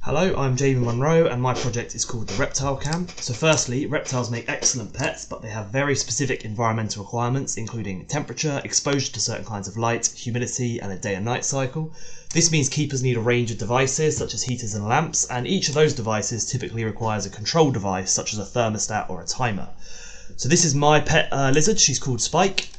Hello, I'm Jamie Monroe and my project is called the Reptilecam. So firstly, reptiles make excellent pets, but they have very specific environmental requirements, including temperature, exposure to certain kinds of light, humidity, and a day and night cycle. This means keepers need a range of devices such as heaters and lamps, and each of those devices typically requires a control device such as a thermostat or a timer. So this is my pet lizard. She's called Spike.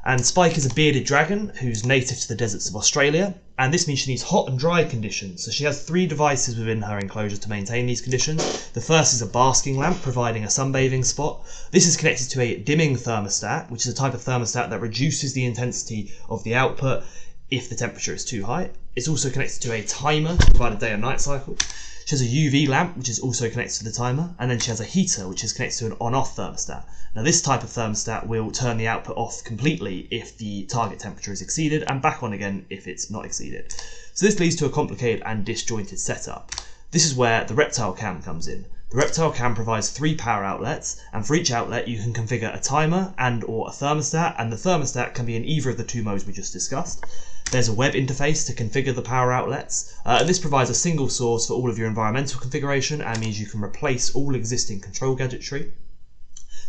And Spike is a bearded dragon who's native to the deserts of Australia, and this means she needs hot and dry conditions. So she has 3 devices within her enclosure to maintain these conditions. The first is a basking lamp providing a sunbathing spot. This is connected to a dimming thermostat, which is a type of thermostat that reduces the intensity of the output if the temperature is too high. It's also connected to a timer to provide a day and night cycle. She has a UV lamp, which is also connected to the timer, and then she has a heater, which is connected to an on-off thermostat. Now this type of thermostat will turn the output off completely if the target temperature is exceeded, and back on again if it's not exceeded. So this leads to a complicated and disjointed setup. This is where the Reptilecam comes in. The Reptilecam provides 3 power outlets, and for each outlet you can configure a timer and or a thermostat, and the thermostat can be in either of the 2 modes we just discussed. There's a web interface to configure the power outlets, and this provides a single source for all of your environmental configuration and means you can replace all existing control gadgetry.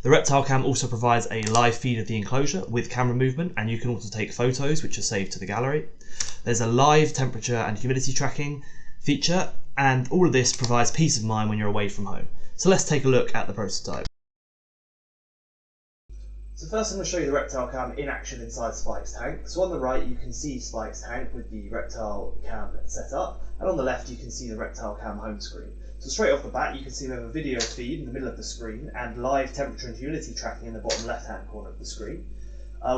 The Reptilecam also provides a live feed of the enclosure with camera movement, and you can also take photos which are saved to the gallery. There's a live temperature and humidity tracking feature, and all of this provides peace of mind when you're away from home. So let's take a look at the prototype. So first I'm going to show you the Reptilecam in action inside Spike's tank. So on the right you can see Spike's tank with the Reptilecam set up, and on the left you can see the Reptilecam home screen. So straight off the bat you can see we have a video feed in the middle of the screen and live temperature and humidity tracking in the bottom left hand corner of the screen.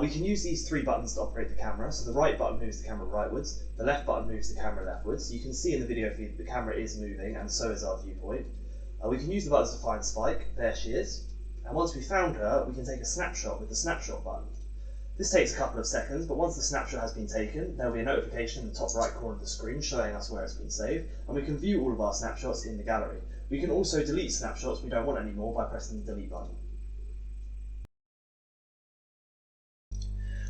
We can use these 3 buttons to operate the camera. So the right button moves the camera rightwards, the left button moves the camera leftwards. So you can see in the video feed that the camera is moving and so is our viewpoint. We can use the buttons to find Spike. There she is. And once we've found her, we can take a snapshot with the snapshot button. This takes a couple of seconds, but once the snapshot has been taken, there will be a notification in the top right corner of the screen showing us where it's been saved, and we can view all of our snapshots in the gallery. We can also delete snapshots we don't want anymore by pressing the delete button.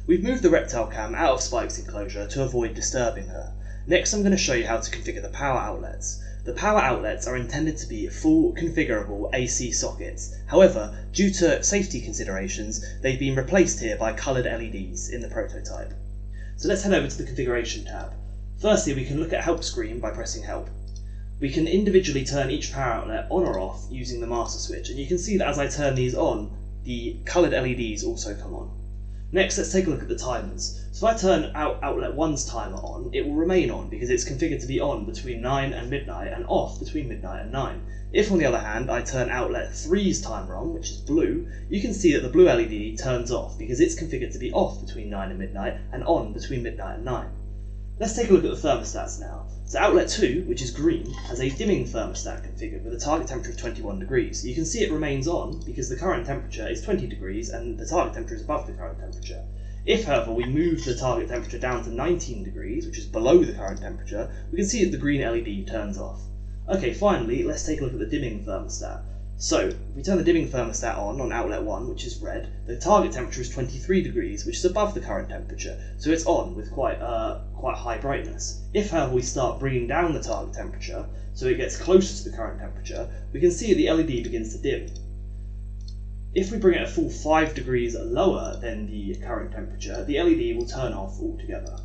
We've moved the Reptilecam out of Spike's enclosure to avoid disturbing her. Next I'm going to show you how to configure the power outlets. The power outlets are intended to be full configurable AC sockets. However, due to safety considerations, they've been replaced here by coloured LEDs in the prototype. So let's head over to the configuration tab. Firstly, we can look at help screen by pressing help. We can individually turn each power outlet on or off using the master switch, and you can see that as I turn these on, the coloured LEDs also come on. Next, let's take a look at the timers. So if I turn outlet 1's timer on, it will remain on because it's configured to be on between 9 and midnight and off between midnight and 9. If, on the other hand, I turn outlet 3's timer on, which is blue, you can see that the blue LED turns off because it's configured to be off between 9 and midnight and on between midnight and 9. Let's take a look at the thermostats now. So outlet 2, which is green, has a dimming thermostat configured with a target temperature of 21 degrees. You can see it remains on because the current temperature is 20 degrees and the target temperature is above the current temperature. If, however, we move the target temperature down to 19 degrees, which is below the current temperature, we can see that the green LED turns off. Okay, finally, let's take a look at the dimming thermostat. So, if we turn the dimming thermostat on outlet 1, which is red, the target temperature is 23 degrees, which is above the current temperature, so it's on with quite high brightness. If, however, we start bringing down the target temperature, so it gets closer to the current temperature, we can see that the LED begins to dim. If we bring it a full 5 degrees lower than the current temperature, the LED will turn off altogether.